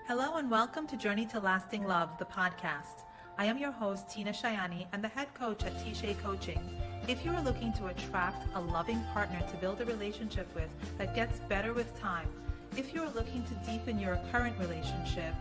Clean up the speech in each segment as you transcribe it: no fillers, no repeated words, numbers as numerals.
Hello and welcome to Journey to Lasting Love, the podcast. I am your host, Shayani, and the head coach at T-Shay Coaching. If you are looking to attract a loving partner to build a relationship with that gets better with time, if you are looking to deepen your current relationship,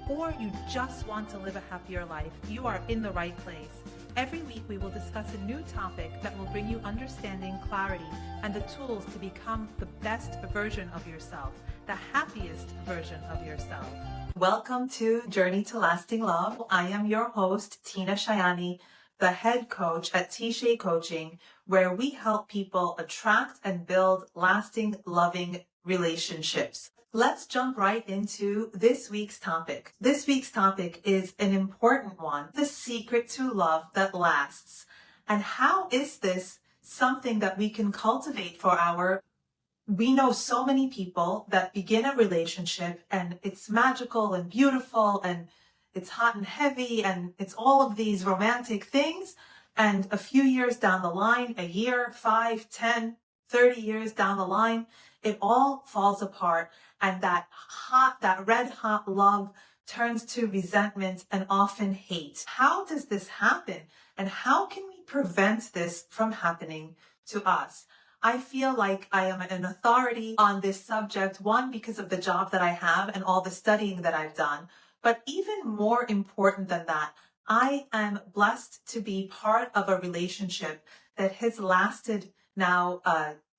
or you just want to live a happier life, you are in the right place. Every week we will discuss a new topic that will bring you understanding, clarity, and the tools to become the best version of yourself, the happiest version of yourself. Welcome to Journey to Lasting Love. I am your host, Shayani, the head coach at T-Shay Coaching, where we help people attract and build lasting, loving relationships. Let's jump right into this week's topic. This week's topic is an important one, the secret to love that lasts. And how is this something that we can cultivate for we know so many people that begin a relationship and it's magical and beautiful and it's hot and heavy and it's all of these romantic things. And a few years down the line, a year, 5, 10, 30 years down the line, it all falls apart. And that red hot love turns to resentment and often hate. How does this happen? And how can we prevent this from happening to us? I feel like I am an authority on this subject, one, because of the job that I have and all the studying that I've done. But even more important than that, I am blessed to be part of a relationship that has lasted now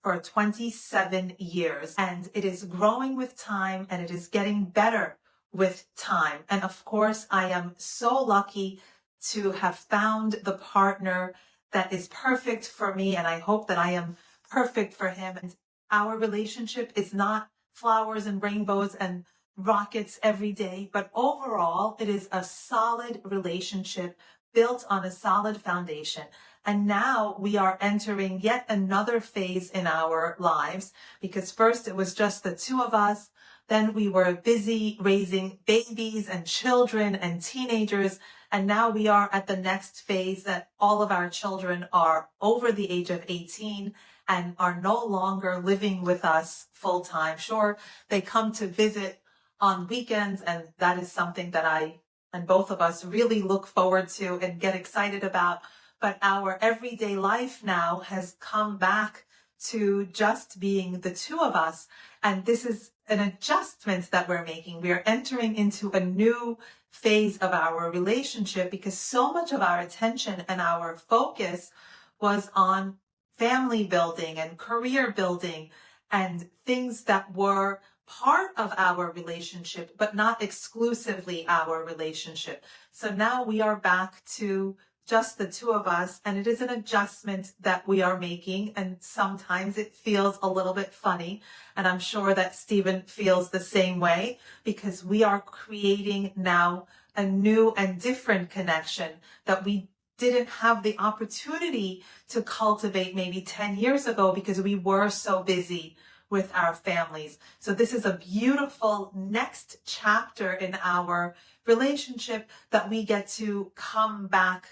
for 27 years. And it is growing with time and it is getting better with time. And of course, I am so lucky to have found the partner that is perfect for me. And I hope that I am perfect for him. And our relationship is not flowers and rainbows and rockets every day, but overall, it is a solid relationship built on a solid foundation. And now we are entering yet another phase in our lives, because first it was just the two of us. Then we were busy raising babies and children and teenagers. And now we are at the next phase that all of our children are over the age of 18 and are no longer living with us full time. Sure, they come to visit on weekends, and that is something that I and both of us really look forward to and get excited about. But our everyday life now has come back to just being the two of us. And this is an adjustment that we're making. We are entering into a new phase of our relationship because so much of our attention and our focus was on family building and career building and things that were part of our relationship, but not exclusively our relationship. So now we are back to just the two of us, and it is an adjustment that we are making, and sometimes it feels a little bit funny, and I'm sure that Stephen feels the same way, because we are creating now a new and different connection that we didn't have the opportunity to cultivate maybe 10 years ago because we were so busy with our families. So this is a beautiful next chapter in our relationship that we get to come back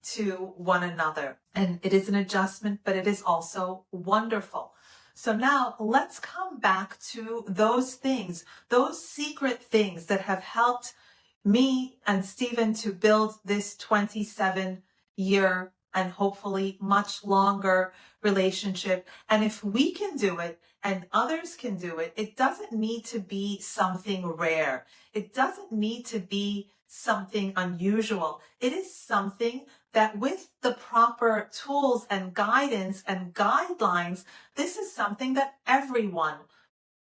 to one another. And it is an adjustment, but it is also wonderful. So now let's come back to those things, those secret things that have helped me and Stephen to build this 27-year and hopefully much longer relationship. And if we can do it and others can do it, it doesn't need to be something rare. It doesn't need to be something unusual. It is something that with the proper tools and guidance and guidelines, this is something that everyone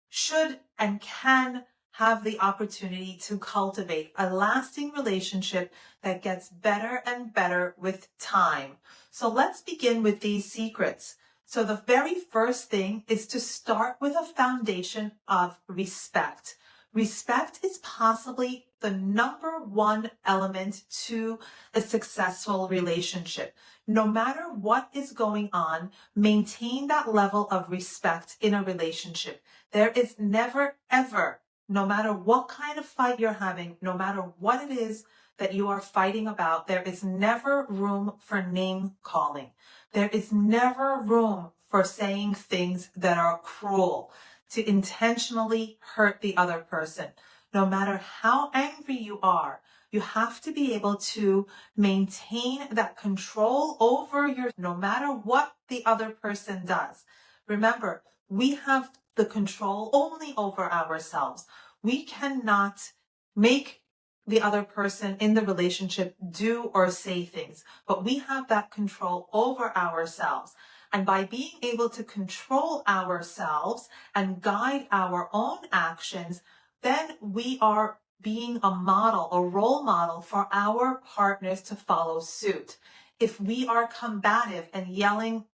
should and can have the opportunity to cultivate a lasting relationship that gets better and better with time. So let's begin with these secrets. So the very first thing is to start with a foundation of respect. Respect is possibly the number one element to a successful relationship. No matter what is going on, maintain that level of respect in a relationship. There is never, ever, no matter what kind of fight you're having, no matter what it is that you are fighting about, there is never room for name calling. There is never room for saying things that are cruel, to intentionally hurt the other person. no matter how angry you are, you have to be able to maintain that control over no matter what the other person does. Remember, we have the control only over ourselves. We cannot make the other person in the relationship do or say things, but we have that control over ourselves. And by being able to control ourselves and guide our own actions, then we are being a model, a role model for our partners to follow suit. If we are combative and yelling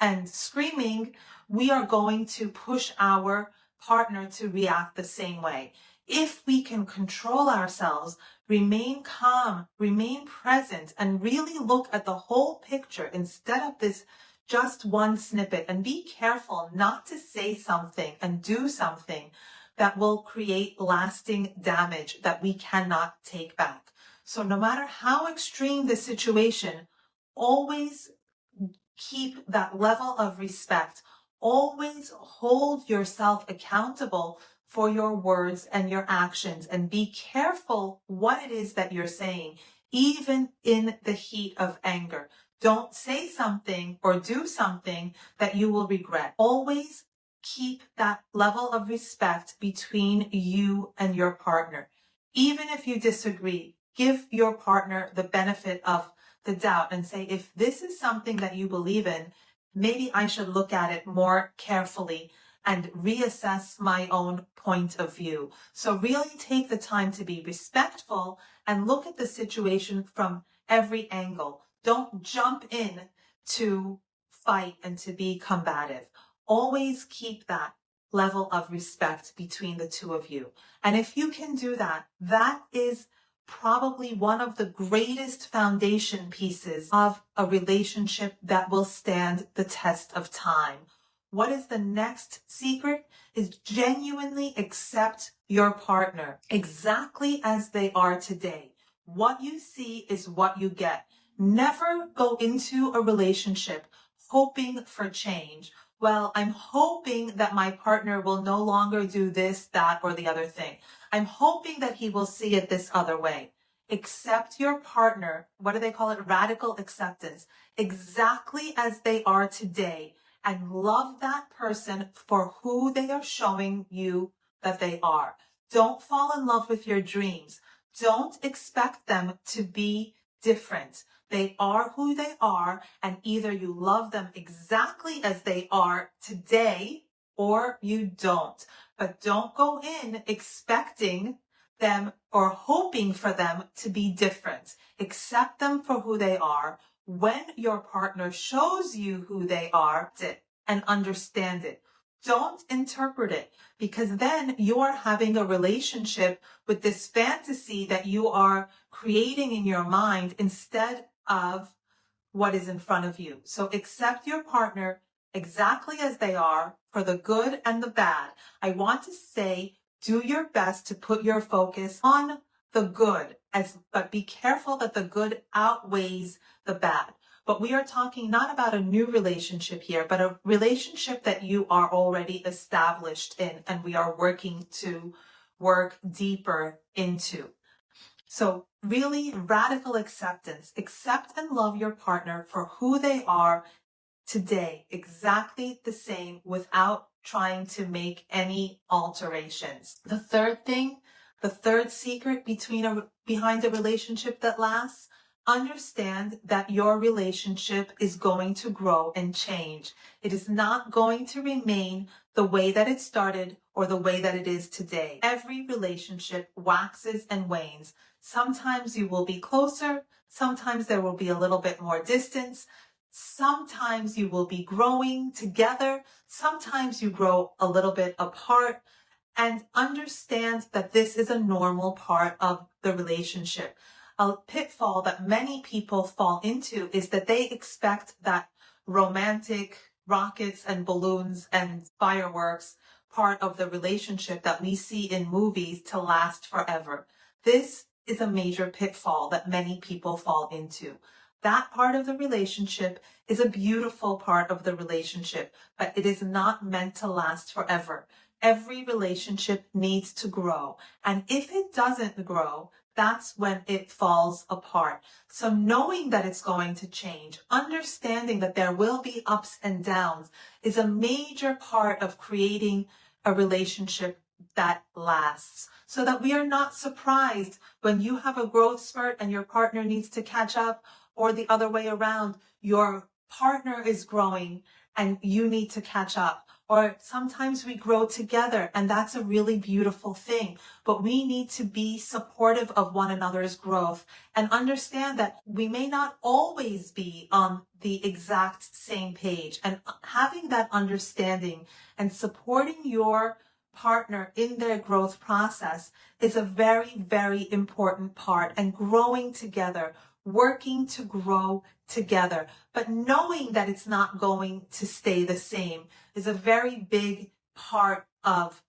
and screaming, we are going to push our partner to react the same way. If we can control ourselves, remain calm, remain present, and really look at the whole picture instead of this just one snippet, and be careful not to say something and do something that will create lasting damage that we cannot take back. So no matter how extreme the situation, always keep that level of respect. Always hold yourself accountable for your words and your actions, and be careful what it is that you're saying, even in the heat of anger. Don't say something or do something that you will regret. Always keep that level of respect between you and your partner. Even if you disagree, give your partner the benefit of the doubt and say, if this is something that you believe in, maybe I should look at it more carefully and reassess my own point of view. So really take the time to be respectful and look at the situation from every angle. Don't jump in to fight and to be combative. Always keep that level of respect between the two of you. And if you can do that, that is probably one of the greatest foundation pieces of a relationship that will stand the test of time. What is the next secret? Is genuinely accept your partner exactly as they are today. What you see is what you get. Never go into a relationship hoping for change. Well, I'm hoping that my partner will no longer do this, that, or the other thing. I'm hoping that he will see it this other way. Accept your partner. What do they call it? Radical acceptance. Exactly as they are today. And love that person for who they are showing you that they are. Don't fall in love with your dreams. Don't expect them to be different. They are who they are, and either you love them exactly as they are today or you don't. But don't go in expecting them or hoping for them to be different. Accept them for who they are. When your partner shows you who they are, and understand it. Don't interpret it, because then you are having a relationship with this fantasy that you are creating in your mind instead of what is in front of you. So accept your partner exactly as they are, for the good and the bad. I want to say, do your best to put your focus on the good, but be careful that the good outweighs the bad. But we are talking not about a new relationship here, but a relationship that you are already established in, and we are working to work deeper into. So really, radical acceptance. Accept and love your partner for who they are today, exactly the same, without trying to make any alterations. The third secret behind a relationship that lasts, understand that your relationship is going to grow and change. It is not going to remain the way that it started or the way that it is today. Every relationship waxes and wanes. Sometimes you will be closer. Sometimes there will be a little bit more distance. Sometimes you will be growing together. Sometimes you grow a little bit apart. And understand that this is a normal part of the relationship. A pitfall that many people fall into is that they expect that romantic rockets and balloons and fireworks part of the relationship that we see in movies to last forever. This is a major pitfall that many people fall into. That part of the relationship is a beautiful part of the relationship, but it is not meant to last forever. every relationship needs to grow. And if it doesn't grow, that's when it falls apart. So knowing that it's going to change, understanding that there will be ups and downs is a major part of creating a relationship that lasts, so that we are not surprised when you have a growth spurt and your partner needs to catch up, or the other way around, your partner is growing and you need to catch up. Or sometimes we grow together, and that's a really beautiful thing. But we need to be supportive of one another's growth and understand that we may not always be on the exact same page. And having that understanding and supporting your partner in their growth process is a very, very important part. And growing together, working to grow together, but knowing that it's not going to stay the same is a very big part of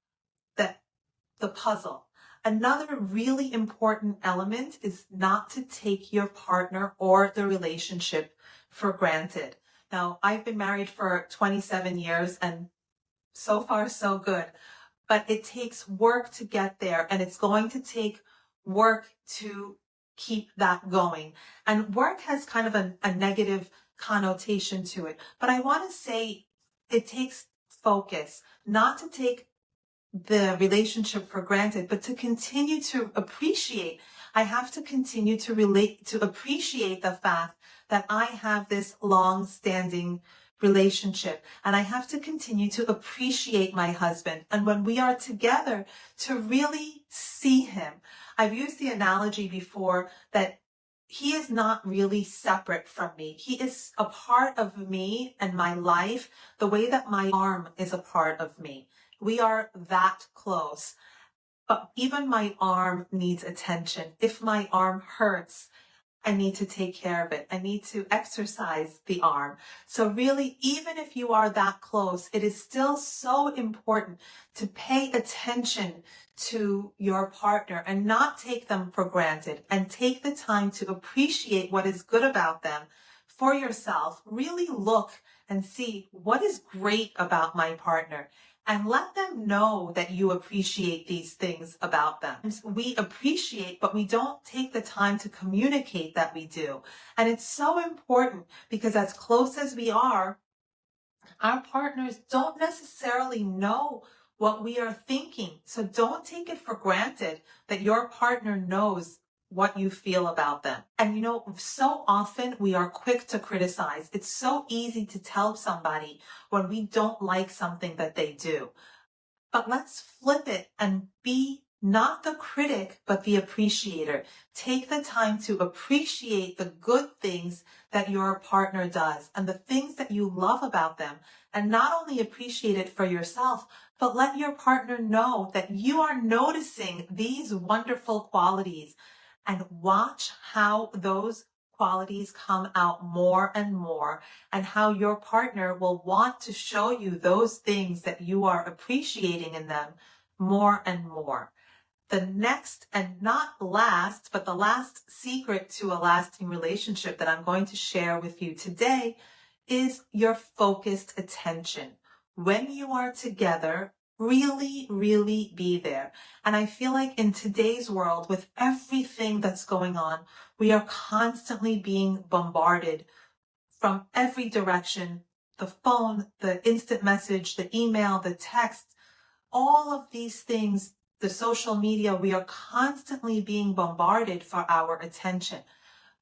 the puzzle. Another really important element is not to take your partner or the relationship for granted. Now, I've been married for 27 years and so far so good, but it takes work to get there, and it's going to take work to keep that going. And work has kind of a negative connotation to it, but I want to say it takes focus, not to take the relationship for granted, but to continue to appreciate. I have to continue to appreciate the fact that I have this long-standing relationship, and I have to continue to appreciate my husband. And when we are together, to really see him. I've used the analogy before that he is not really separate from me. He is a part of me and my life, the way that my arm is a part of me. We are that close. But even my arm needs attention. If my arm hurts, I need to take care of it. I need to exercise the arm. So really, even if you are that close, it is still so important to pay attention to your partner and not take them for granted, and take the time to appreciate what is good about them for yourself. Really look and see what is great about my partner, and let them know that you appreciate these things about them. We appreciate, but we don't take the time to communicate that we do. And it's so important, because as close as we are, our partners don't necessarily know what we are thinking. So don't take it for granted that your partner knows what you feel about them. And so often we are quick to criticize. It's so easy to tell somebody when we don't like something that they do. But let's flip it and be not the critic, but the appreciator. Take the time to appreciate the good things that your partner does and the things that you love about them. And not only appreciate it for yourself, but let your partner know that you are noticing these wonderful qualities, and watch how those qualities come out more and more, and how your partner will want to show you those things that you are appreciating in them more and more. The next, and not last, but the last secret to a lasting relationship that I'm going to share with you today is your focused attention. When you are together, really, really be there. And I feel like in today's world, with everything that's going on, we are constantly being bombarded from every direction. The phone, the instant message, the email, the text, all of these things, the social media, we are constantly being bombarded for our attention.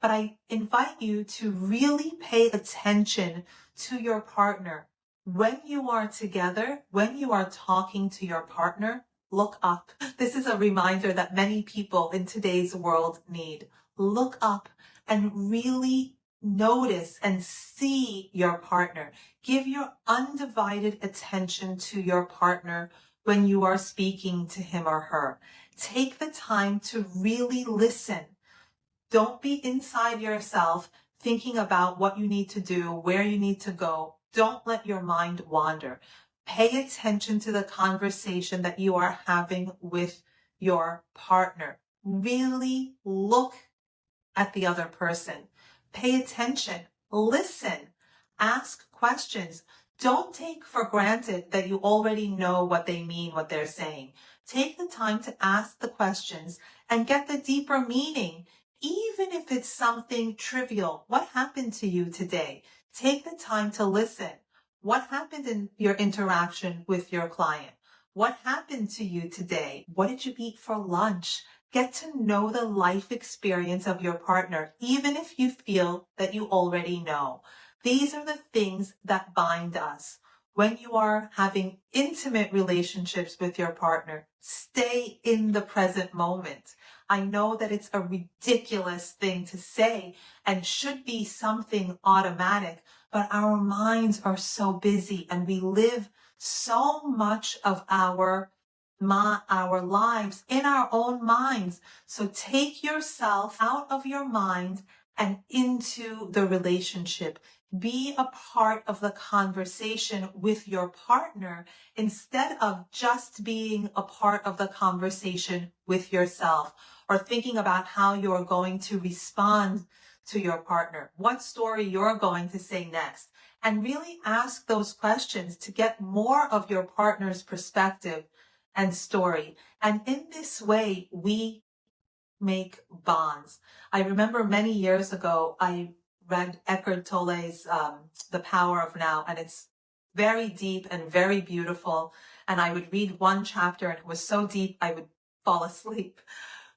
But I invite you to really pay attention to your partner. When you are together, when you are talking to your partner, look up. This is a reminder that many people in today's world need. Look up and really notice and see your partner. Give your undivided attention to your partner when you are speaking to him or her. Take the time to really listen. Don't be inside yourself thinking about what you need to do, where you need to go. Don't let your mind wander. Pay attention to the conversation that you are having with your partner. Really look at the other person. Pay attention. Listen. Ask questions. Don't take for granted that you already know what they mean, what they're saying. Take the time to ask the questions and get the deeper meaning, even if it's something trivial. What happened to you today? Take the time to listen. What happened in your interaction with your client? What happened to you today? What did you eat for lunch? Get to know the life experience of your partner, even if you feel that you already know. These are the things that bind us. When you are having intimate relationships with your partner, stay in the present moment. I know that it's a ridiculous thing to say and should be something automatic, but our minds are so busy and we live so much of our lives in our own minds. So take yourself out of your mind and into the relationship. Be a part of the conversation with your partner instead of just being a part of the conversation with yourself or thinking about how you're going to respond to your partner, what story you're going to say next, and really ask those questions to get more of your partner's perspective and story. And in this way, we make bonds. I remember many years ago, I read Eckhart Tolle's The Power of Now, and it's very deep and very beautiful. And I would read one chapter and it was so deep I would fall asleep.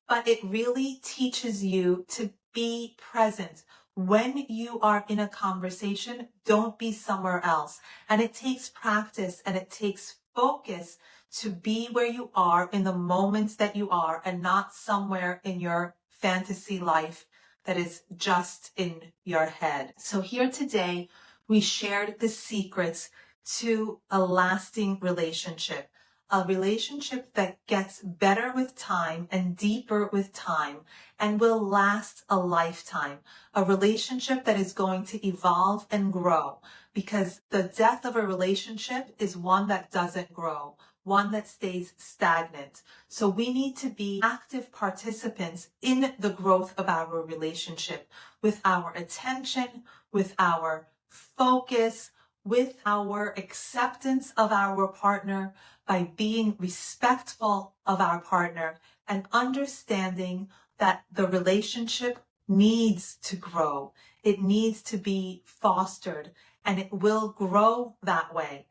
But it really teaches you to be present. When you are in a conversation, don't be somewhere else. And it takes practice and it takes focus to be where you are in the moments that you are and not somewhere in your fantasy life that is just in your head. So here today, we shared the secrets to a lasting relationship, a relationship that gets better with time and deeper with time and will last a lifetime, a relationship that is going to evolve and grow, because the death of a relationship is one that doesn't grow, one that stays stagnant. So we need to be active participants in the growth of our relationship with our attention, with our focus, with our acceptance of our partner, by being respectful of our partner and understanding that the relationship needs to grow. It needs to be fostered and it will grow that way.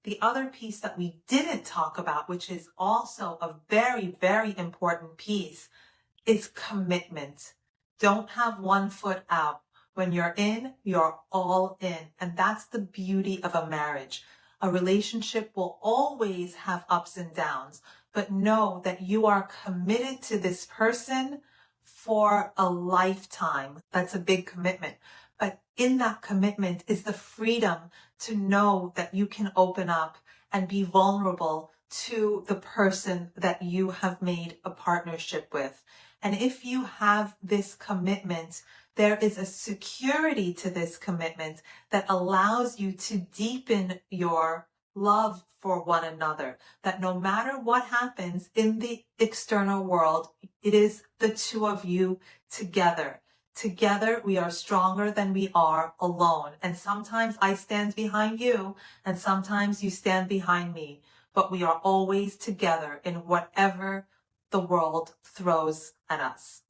The other piece that we didn't talk about, which is also a very, very important piece, is commitment. Don't have one foot out. When you're in, you're all in. And that's the beauty of a marriage. A relationship will always have ups and downs, but know that you are committed to this person for a lifetime. That's a big commitment. But in that commitment is the freedom to know that you can open up and be vulnerable to the person that you have made a partnership with. And if you have this commitment, there is a security to this commitment that allows you to deepen your love for one another, that no matter what happens in the external world, it is the two of you together. Together, we are stronger than we are alone. And sometimes I stand behind you and sometimes you stand behind me, but we are always together in whatever the world throws at us.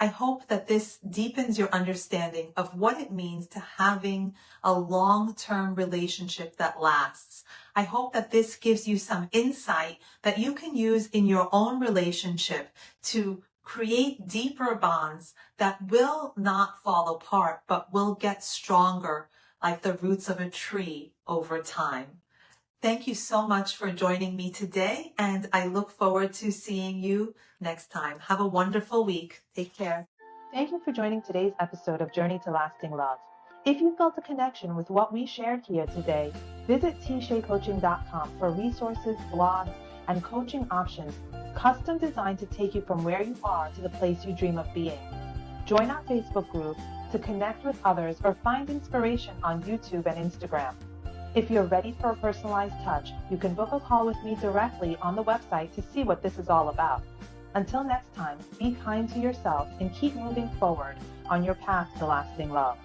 I hope that this deepens your understanding of what it means to having a long-term relationship that lasts. I hope that this gives you some insight that you can use in your own relationship to create deeper bonds that will not fall apart, but will get stronger like the roots of a tree over time. Thank you so much for joining me today, and I look forward to seeing you next time. Have a wonderful week. Take care. Thank you for joining today's episode of Journey to Lasting Love. If you felt a connection with what we shared here today, visit tshaycoaching.com for resources, blogs, and coaching options custom designed to take you from where you are to the place you dream of being. Join our Facebook group to connect with others or find inspiration on YouTube and Instagram. If you're ready for a personalized touch, you can book a call with me directly on the website to see what this is all about. Until next time, be kind to yourself and keep moving forward on your path to lasting love.